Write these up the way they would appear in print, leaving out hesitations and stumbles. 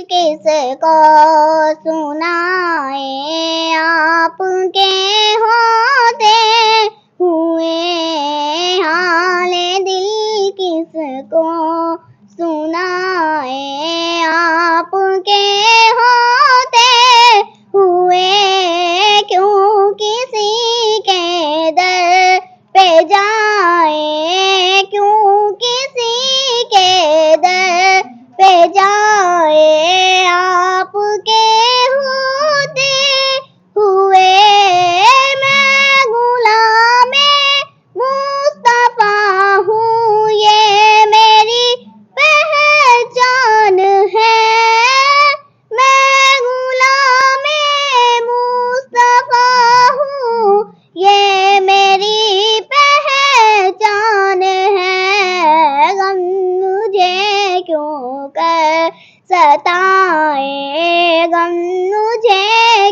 کس کو سنائے آپ کے ہوتے ہوئے حال دل کس کو سنائے آپ کے ہوتے ہوئے کیوں کسی کے در پہ جائے کیوں کسی کے در پہ جائے آپ کے ہوتے ہوئے میں غلام مصطفیٰ ہوں یہ میری پہچان ہے میں غلام مصطفیٰ ہوں یہ میری پہچان ہے غم مجھے کیوں کر ستائے غم مجھے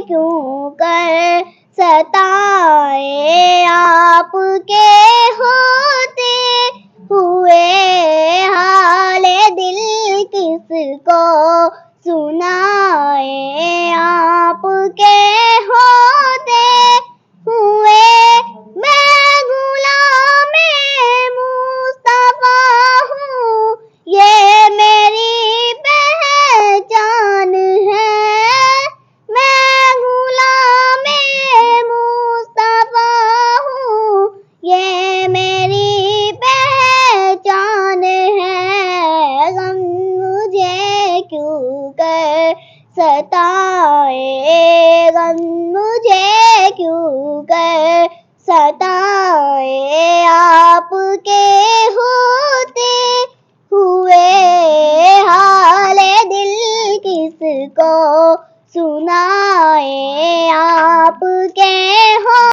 کیوں کر ستائے آپ کے ہوتے ہوئے حال دل کس کو سنائے آپ کے ہوتے ہوئے میں غلام مصطفیٰ ہوں یہ میری پہچان ہے میں غلام مصطفیٰ ہوں یہ میری پہچان ہے غم مجھے کیوں کر ستائے غم مجھے کیوں کر ستائے آپ کے ہوتے ہوئے حال دل کس کو سنائے آپ کے